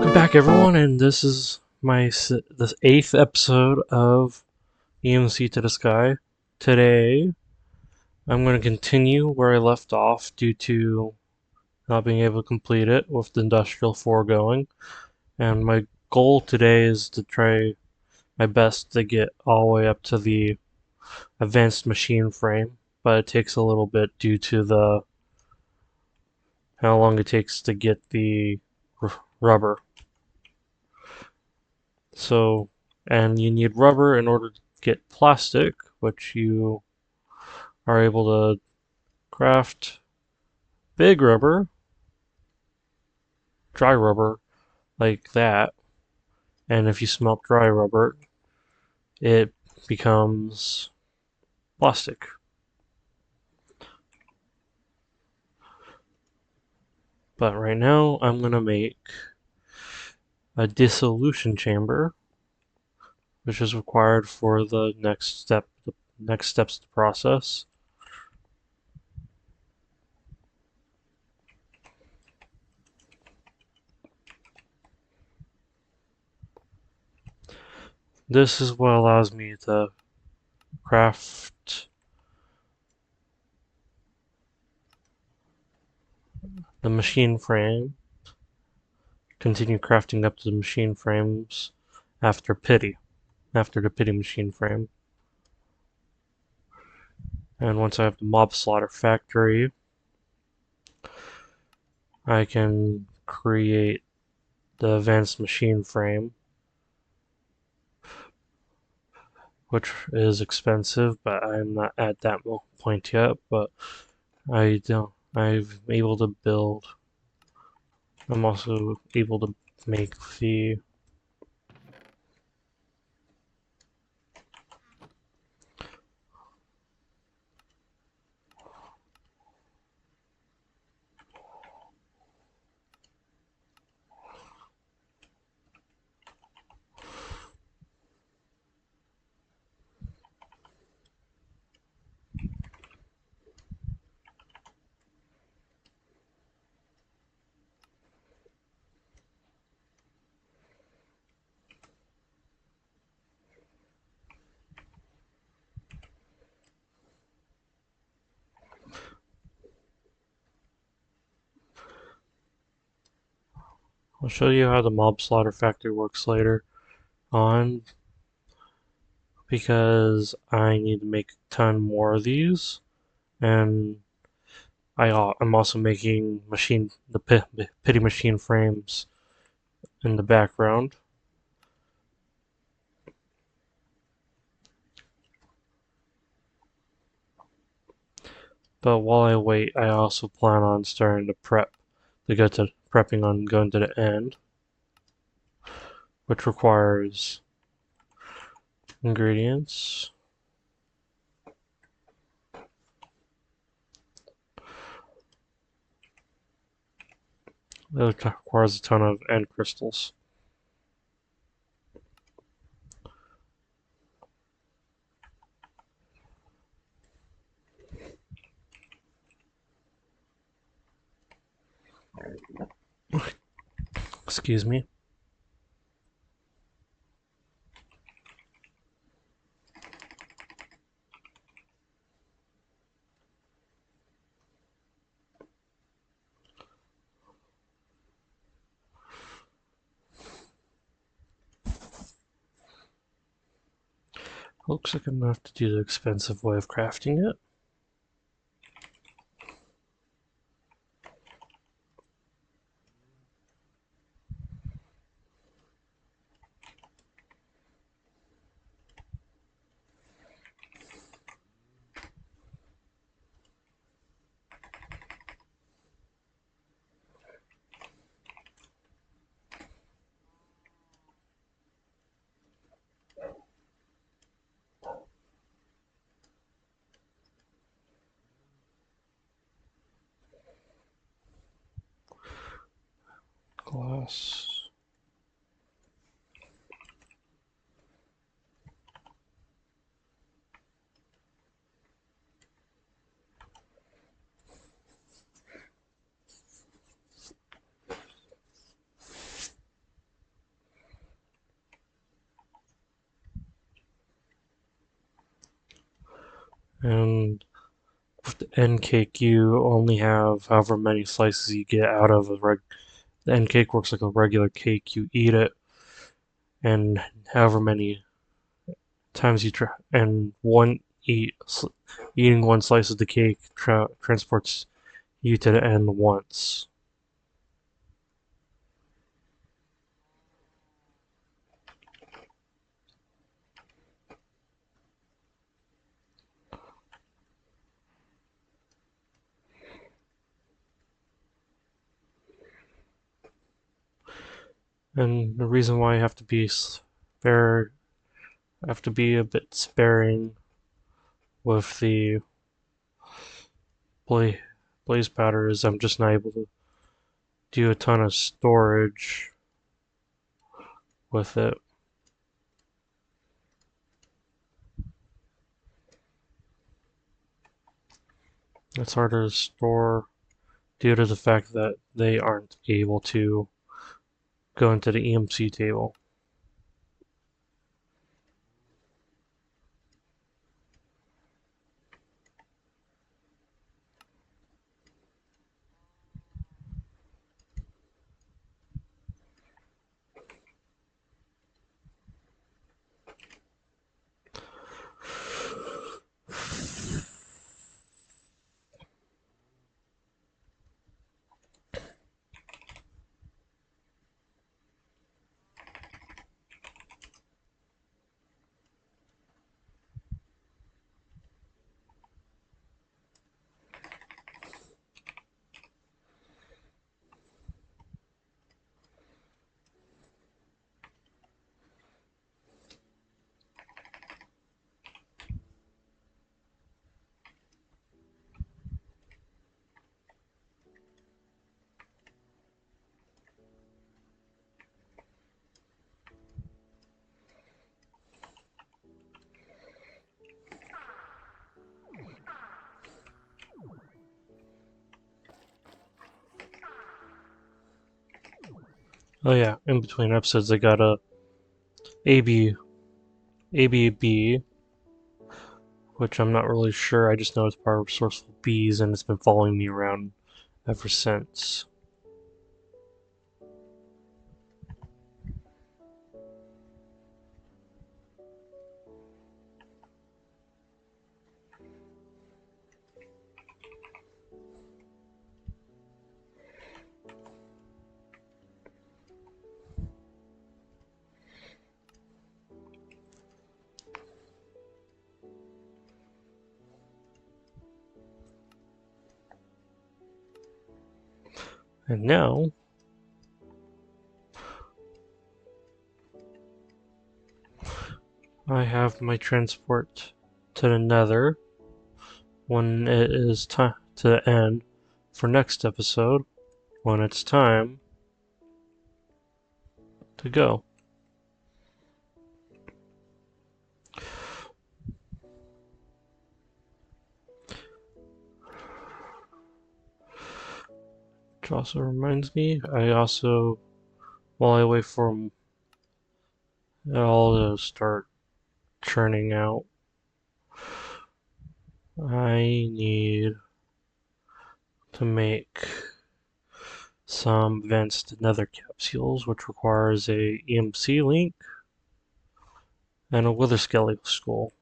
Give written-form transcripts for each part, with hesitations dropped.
Welcome back, everyone, and this is the 8th episode of EMC To The Sky. Today, I'm going to continue where I left off due to not being able to complete it with the Industrial 4 going. And my goal today is to try my best to get all the way up to the advanced machine frame, but it takes a little bit due to the how long it takes to get the rubber. So, and you need rubber in order to get plastic, which you are able to craft big rubber, dry rubber, like that. And if you smelt dry rubber, it becomes plastic. But right now, I'm going to make a dissolution chamber, which is required for the next steps of the process. This is what allows me to craft the machine frame, continue crafting up to the machine frames after the pity machine frame. And once I have the mob slaughter factory, I can create the advanced machine frame, which is expensive, but I'm not at that point yet. But I'm able to build. I'm also able to make the I'll show you how the mob slaughter factory works later on, because I need to make a ton more of these, and I'm also making the pity machine frames in the background. But while I wait, I also plan on starting to prepping on going to the end, which requires ingredients. It requires a ton of end crystals. Excuse me. Looks like I'm gonna have to do the expensive way of crafting it. Glass. And with the end cake, you only have however many slices you get out of the end cake works like a regular cake. You eat it, and however many times you try, and eating one slice of the cake transports you to the end once. And the reason why I have to be spare, I have to be a bit sparing with the bla- blaze powder is I'm just not able to do a ton of storage with it. It's harder to store due to the fact that they aren't able to go into the EMC table. Oh yeah, in between episodes I got a AB ABB, which I'm not really sure. I just know it's part of Resourceful Bees, and it's been following me around ever since. And now I have my transport to the Nether when it is time to end for next episode when it's time to go. Which also reminds me, while I wait for it all to start churning out, I need to make some advanced nether capsules, which requires a EMC link and a wither skelly skull.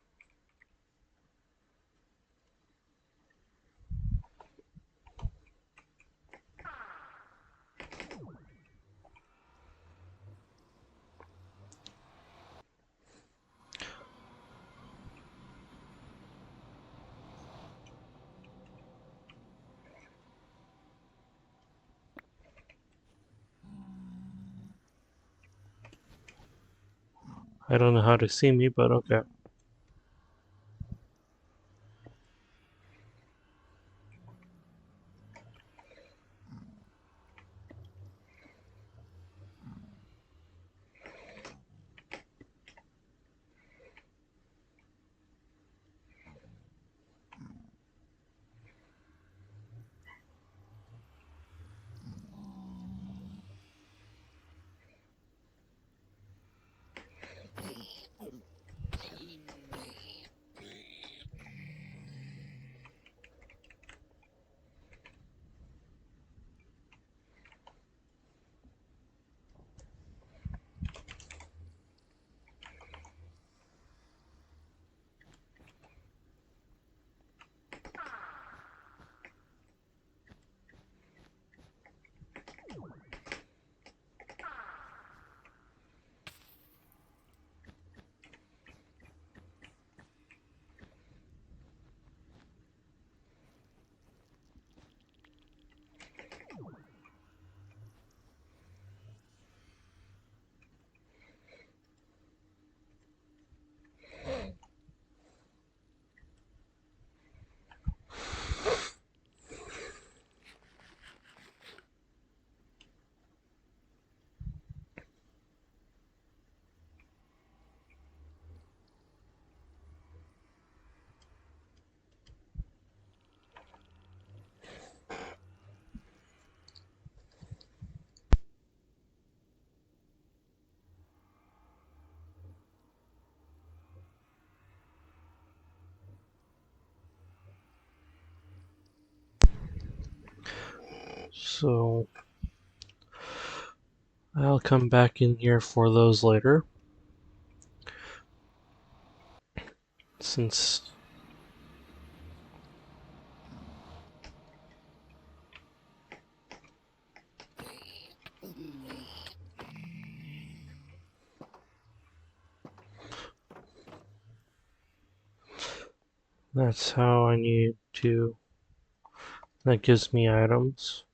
I don't know how to see me, but okay. So I'll come back in here for those later. Since that's how I need to, that gives me items.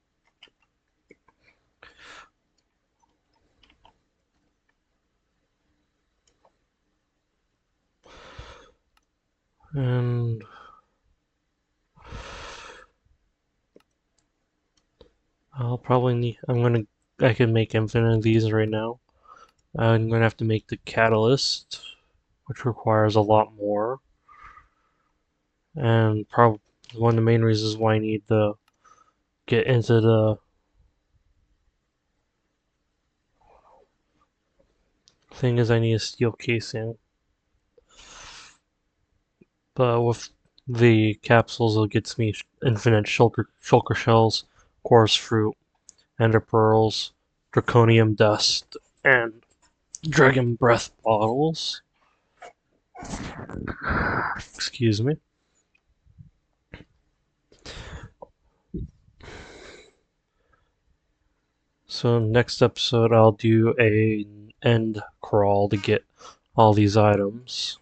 And I'll probably need, I can make infinite of these right now. I'm gonna have to make the catalyst, which requires a lot more. And probably one of the main reasons why I need to get into the thing is I need a steel casing. But with the capsules, it gets me infinite shulker shells, chorus fruit, ender pearls, draconium dust, and dragon breath bottles. Excuse me. So next episode I'll do a end crawl to get all these items.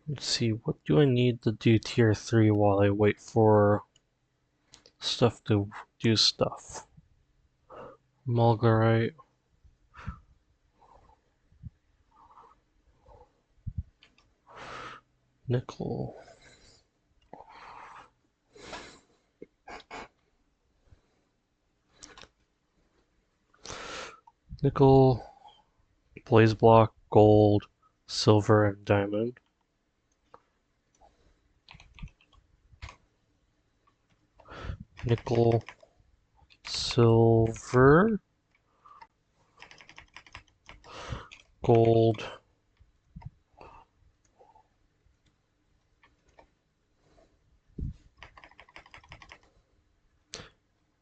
Let's see, what do I need to do tier 3 while I wait for stuff to do stuff? Mulgarite. Nickel. Nickel, blaze block, gold, silver, and diamond. Nickel, silver, gold,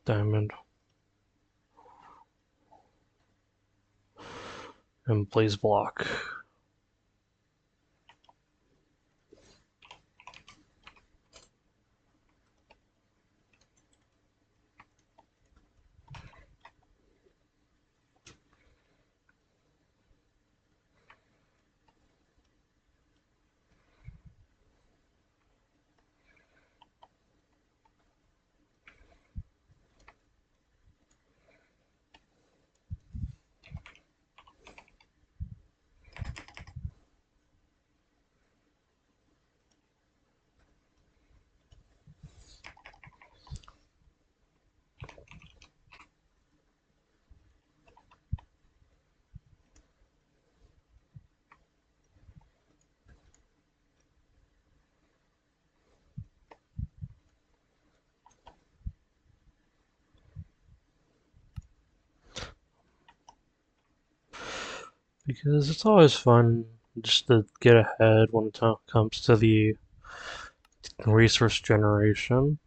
diamond, and blaze block. Because it's always fun just to get ahead when it comes to the resource generation.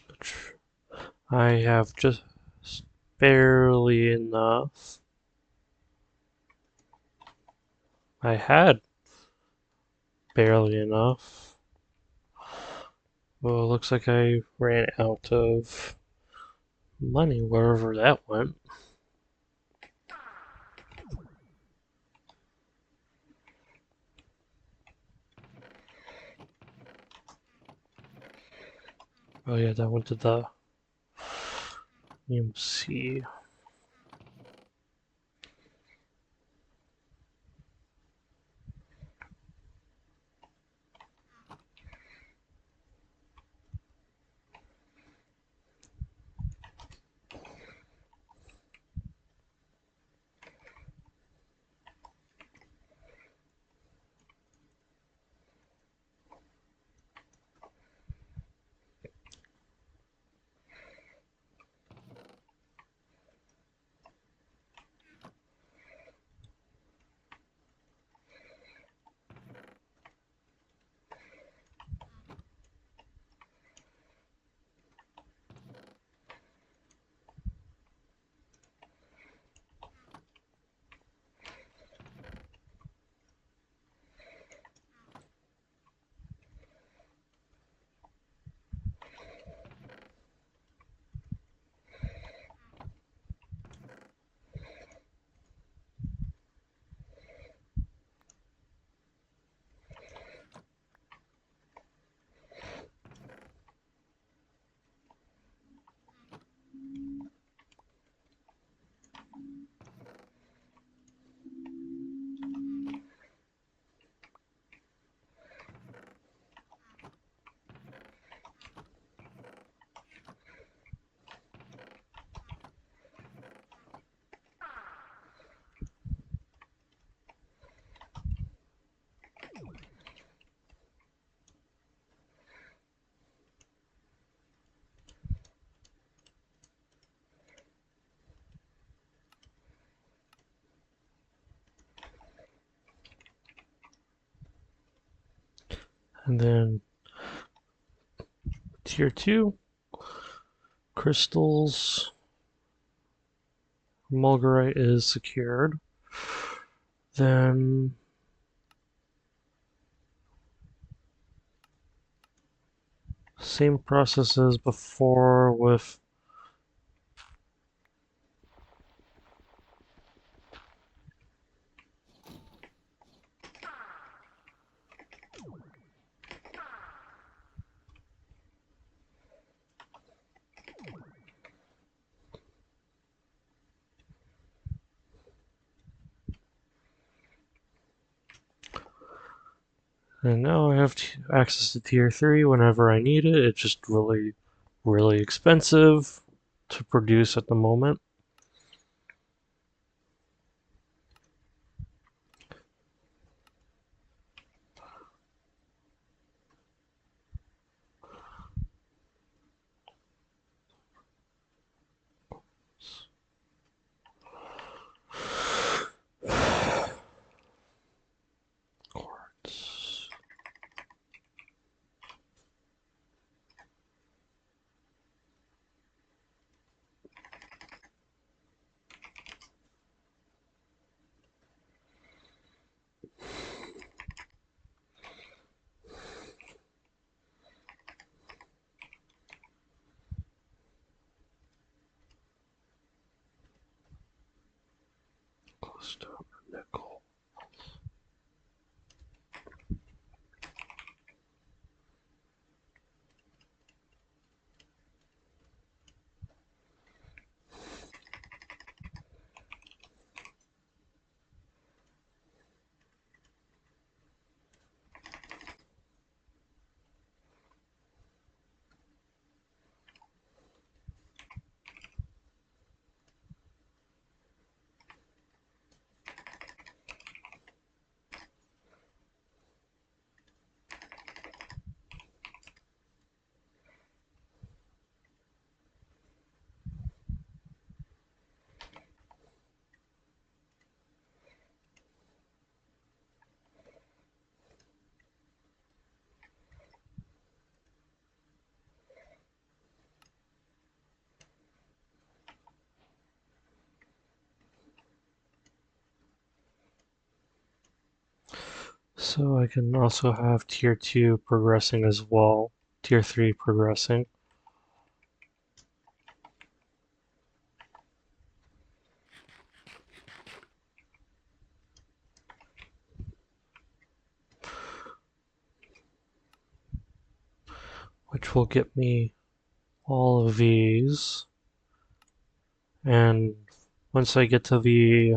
Which I have just barely enough. I had barely enough. Well, it looks like I ran out of money wherever that went. Oh yeah, that went to the EMC. And then tier 2, crystals. Mulgarite is secured. Then same process as before with and now I have access to tier 3 whenever I need it. It's just really, really expensive to produce at the moment. Quartz. Glowstone, nickel. So I can also have tier 2 progressing as well, tier 3 progressing. Which will get me all of these. And once I get to the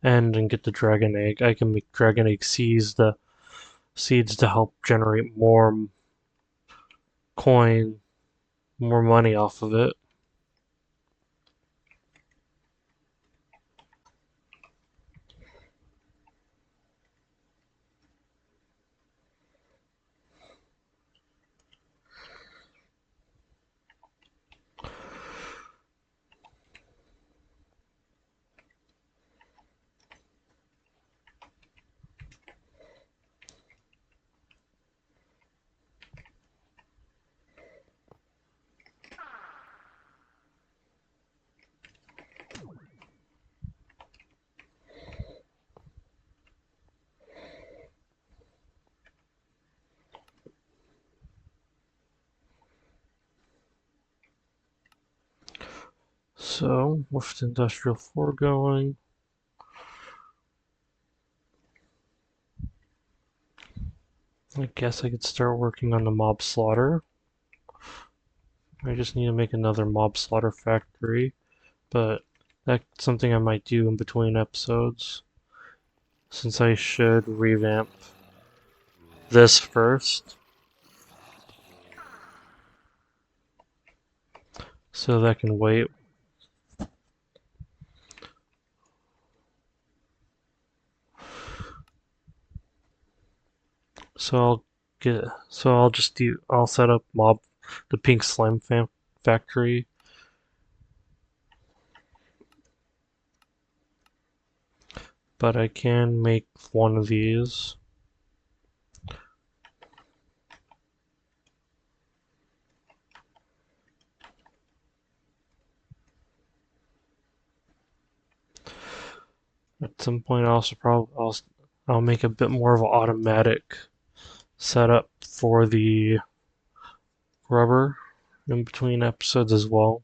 end and get the dragon egg, I can make dragon egg seeds to help generate more coin, more money off of it. So, with Industrial 4 going, I guess I could start working on the mob slaughter. I just need to make another mob slaughter factory, but that's something I might do in between episodes, since I should revamp this first, so that can wait. I'll set up the pink slime factory, but I can make one of these. At some point, I'll make a bit more of an automatic setup for the rubber in between episodes as well.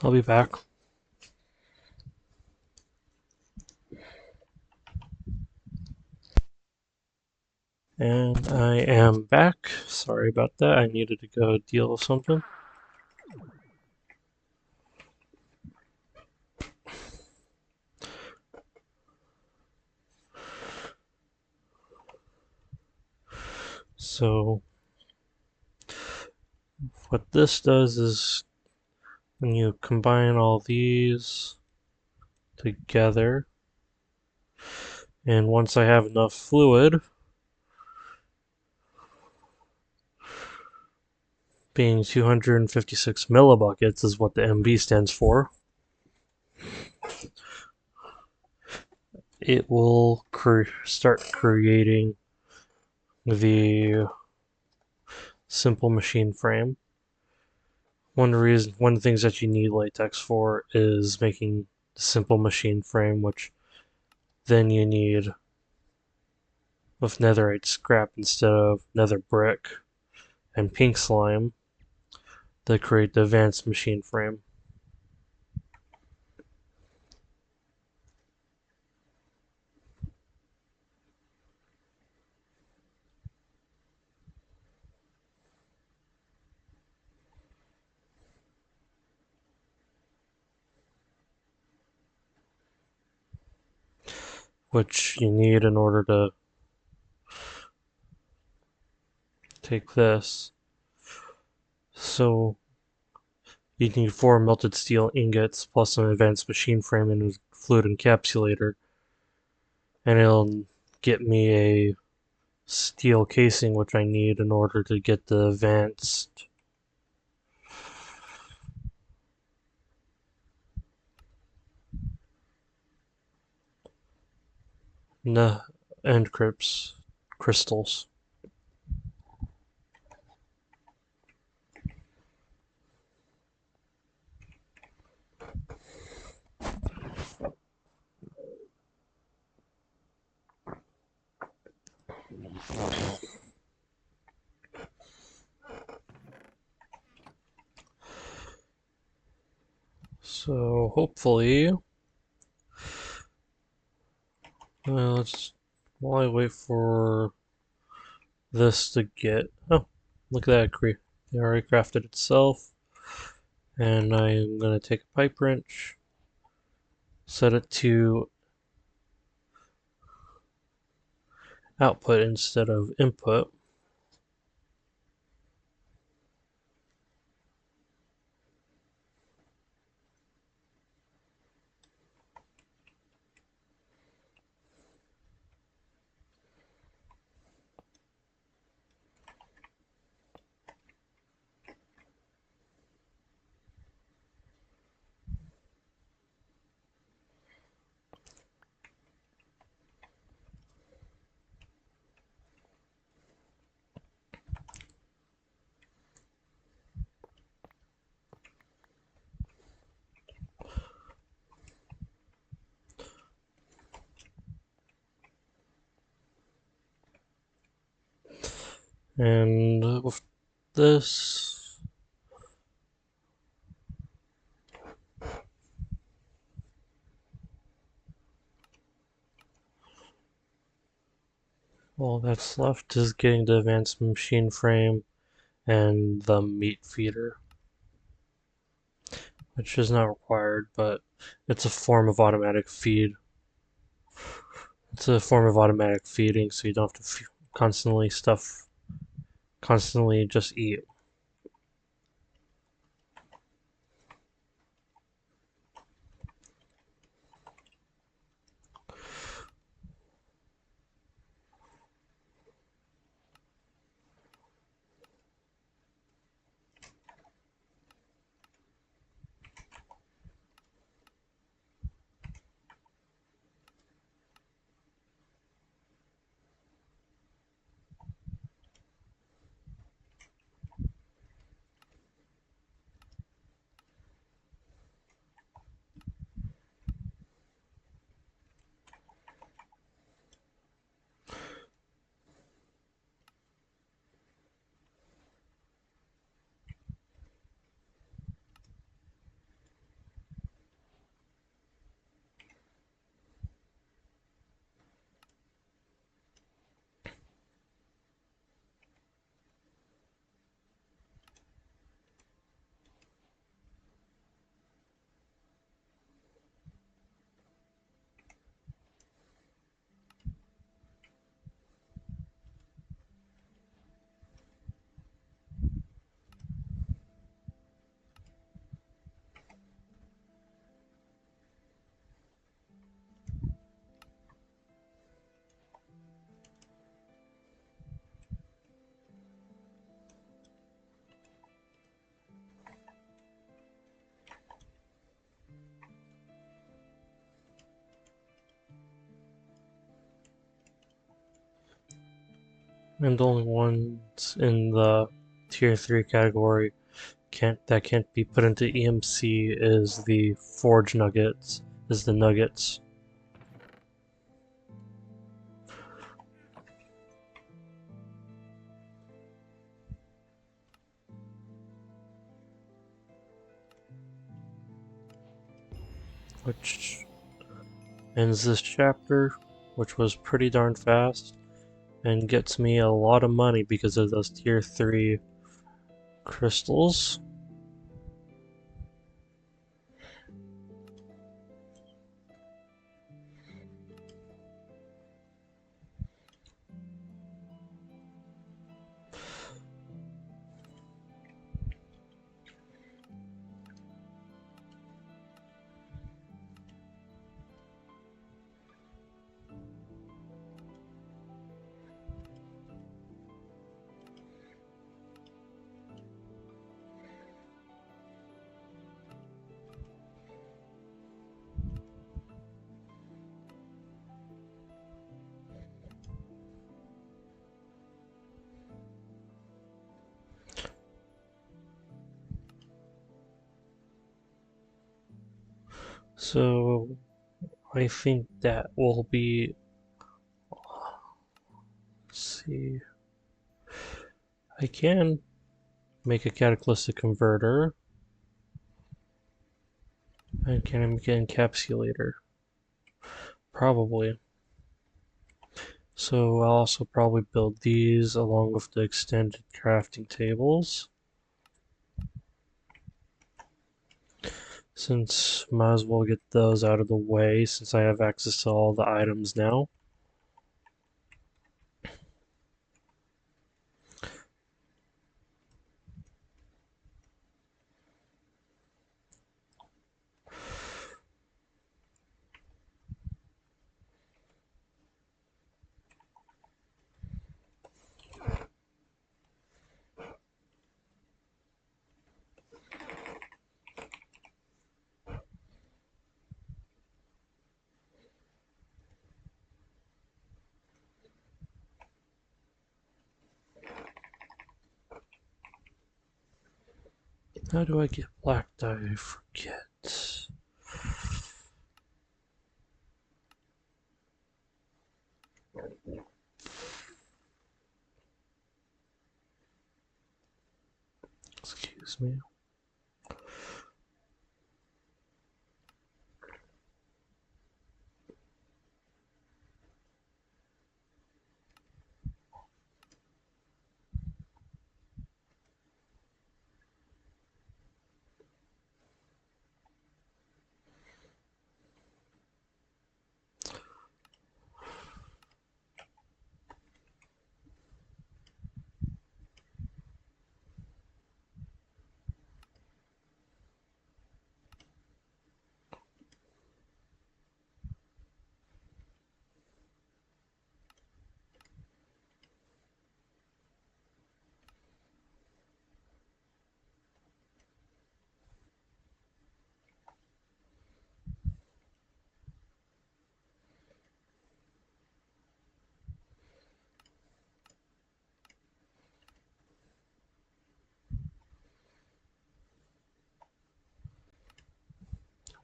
I'll be back. And I am back. Sorry about that. I needed to go deal with something. So, what this does is when you combine all these together, and once I have enough fluid, being 256 millibuckets is what the MB stands for, it will start creating the simple machine frame. One of the things that you need latex for is making the simple machine frame, which then you need with netherite scrap instead of nether brick and pink slime to create the advanced machine frame. Which you need in order to take this. So you need 4 melted steel ingots plus an advanced machine frame and a fluid encapsulator, and it'll get me a steel casing, which I need in order to get the advanced end crystals. So hopefully, while I wait for this to get, oh, look at that, it already crafted itself. And I'm gonna take a pipe wrench, set it to output instead of input. And with this, all that's left is getting the advanced machine frame and the meat feeder, which is not required, but it's a form of automatic feed. It's a form of automatic feeding, so you don't have to constantly just eat. And the only ones in the tier 3 category that can't be put into EMC is the forge nuggets, is the nuggets. Which ends this chapter, which was pretty darn fast, and gets me a lot of money because of those tier 3 crystals. So I think that will be, let's see, I can make a cataclysmic converter. And can I make an encapsulator? Probably. So I'll also probably build these along with the extended crafting tables. Since might as well get those out of the way since I have access to all the items now. How do I get black dye? I forget. Excuse me.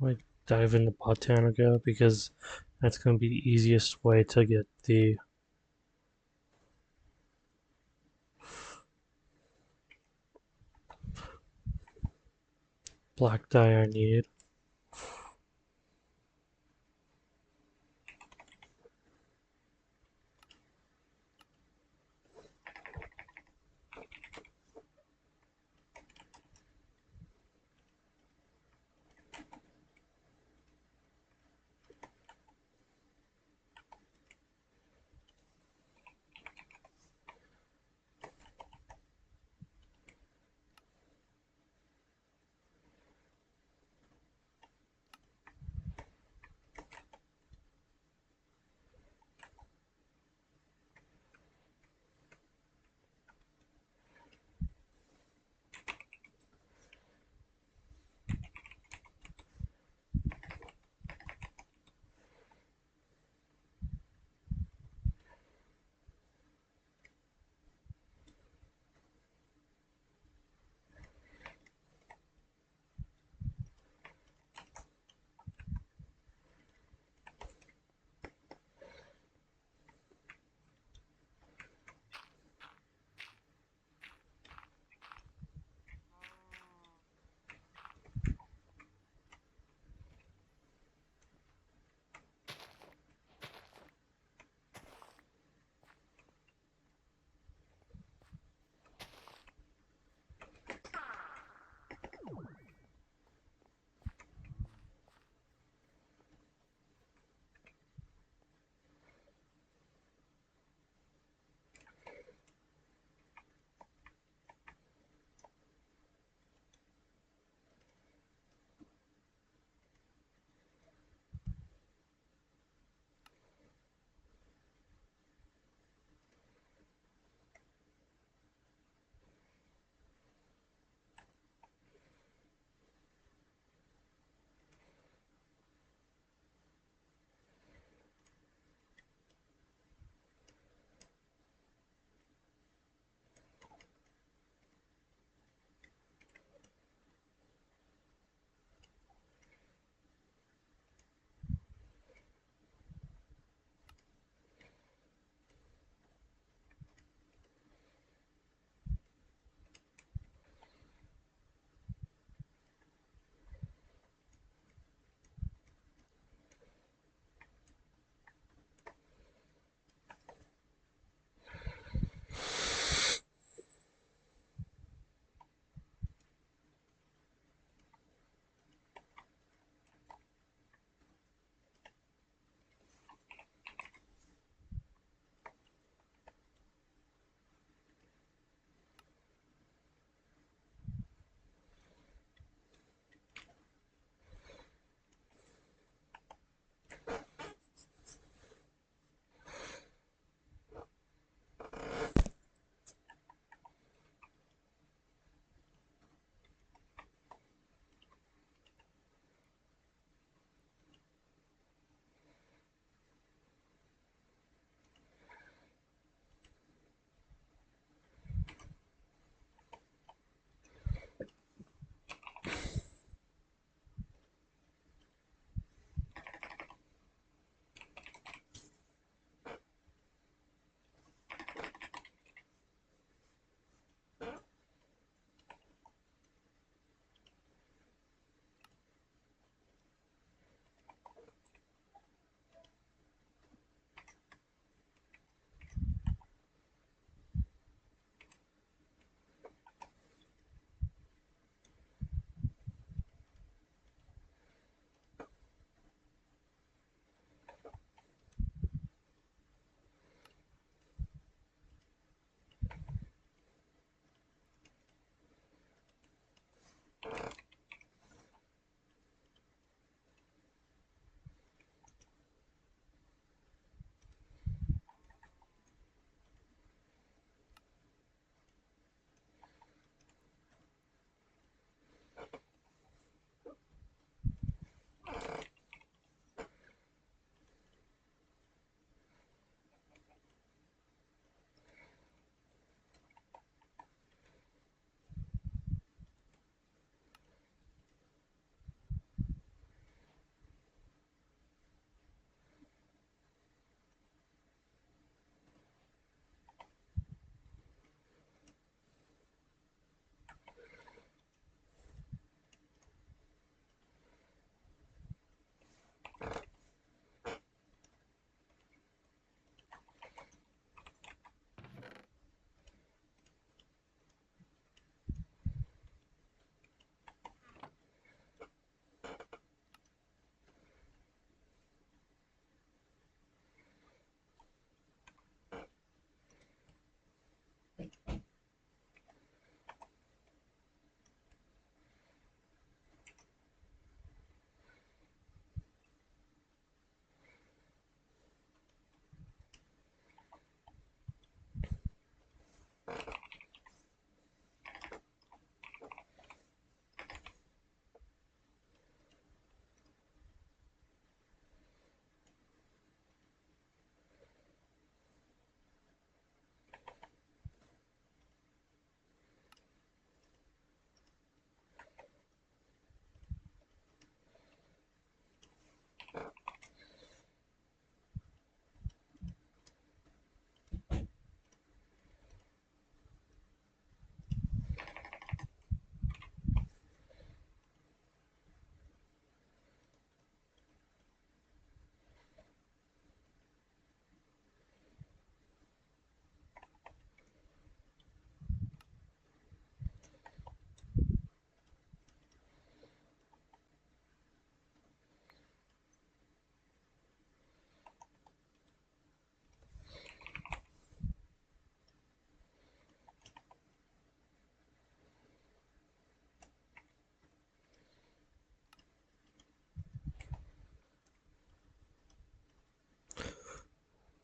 I dive into Botanica because that's going to be the easiest way to get the black dye I need.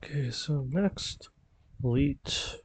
Okay, so next, elite.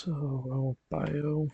So I want bio.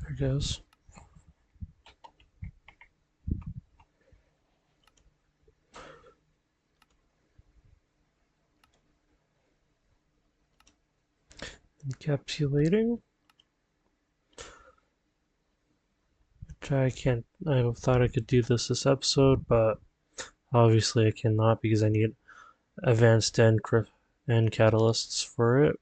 I guess. Encapsulating. Which I can't. I thought I could do this episode, but obviously I cannot because I need advanced end catalysts for it.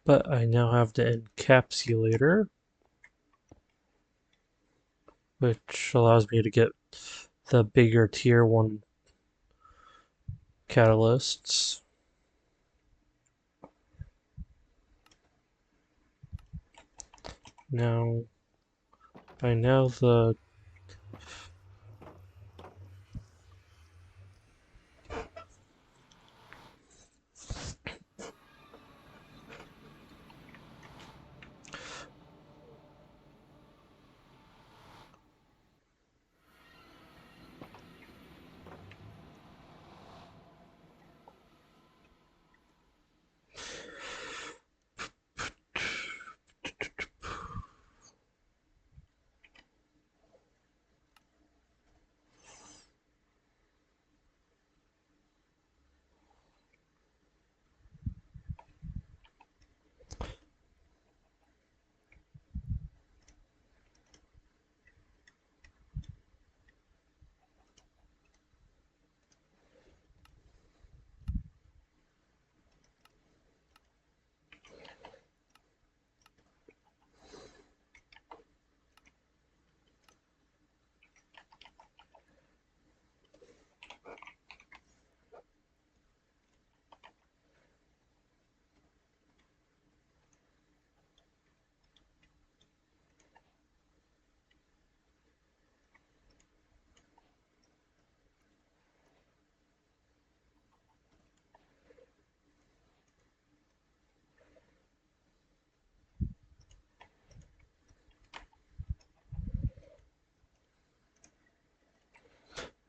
But I now have the encapsulator, which allows me to get the bigger tier 1 catalysts. Now, by now the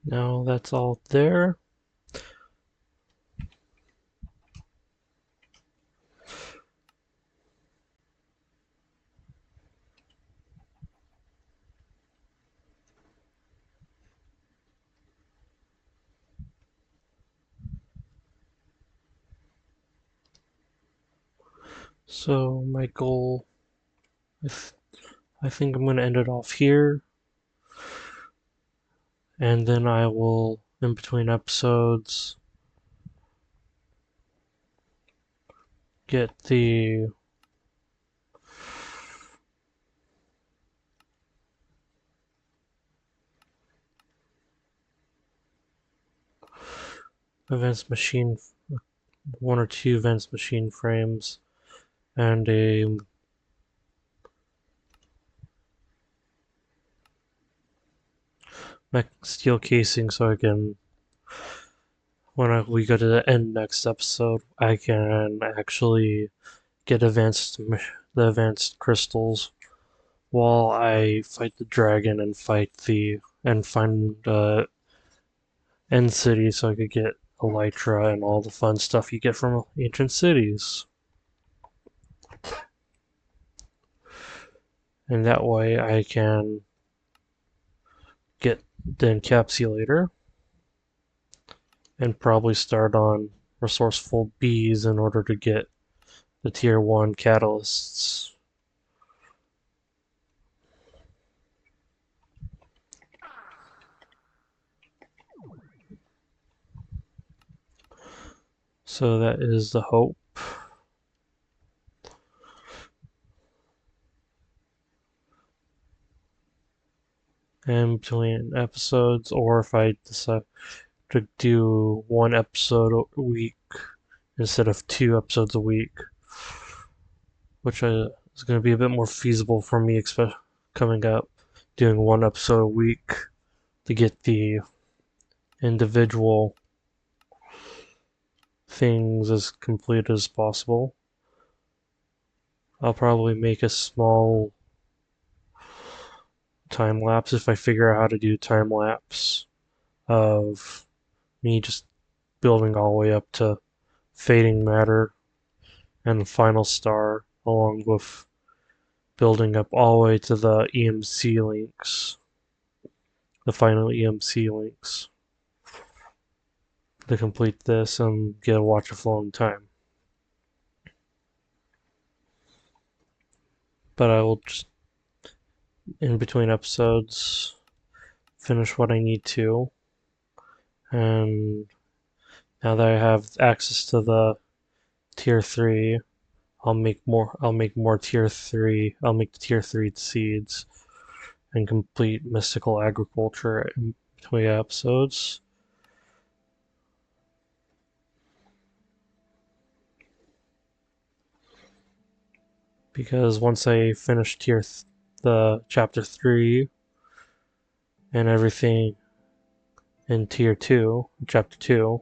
now that's all there. So my goal, I, th I think I'm going to end it off here, and then I will, in between episodes, get the advanced machine, 1 or 2 advanced machine frames, and a steel casing so I can, when we go to the end next episode, I can actually get the advanced crystals while I fight the dragon and find End City so I could get Elytra and all the fun stuff you get from ancient cities. And that way I can get the encapsulator and probably start on resourceful bees in order to get the tier 1 catalysts. So that is the hope. And between episodes, or if I decide to do 1 episode a week instead of 2 episodes a week, which is going to be a bit more feasible for me, coming up, doing 1 episode a week to get the individual things as complete as possible. I'll probably make a small time lapse if I figure out how to do time lapse of me just building all the way up to fading matter and final star, along with building up all the way to the EMC links, the final EMC links, to complete this and get a watch of flowing time. But I will just, in between episodes, finish what I need to. And now that I have access to the tier 3, I'll make more tier 3. I'll make the tier 3 seeds and complete mystical agriculture in between episodes. Because once I finish the chapter 3 and everything in tier 2, chapter 2,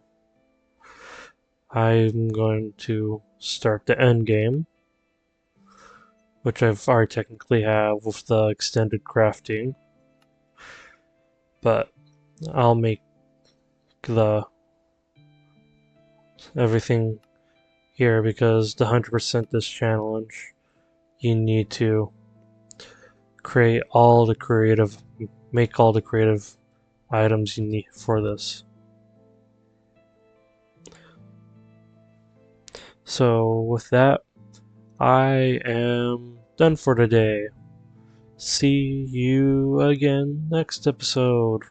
I'm going to start the end game, which I've already technically have with the extended crafting, but I'll make the everything here because the 100% this challenge, you need to make all the creative items you need for this. So with that, I am done for today. See you again next episode.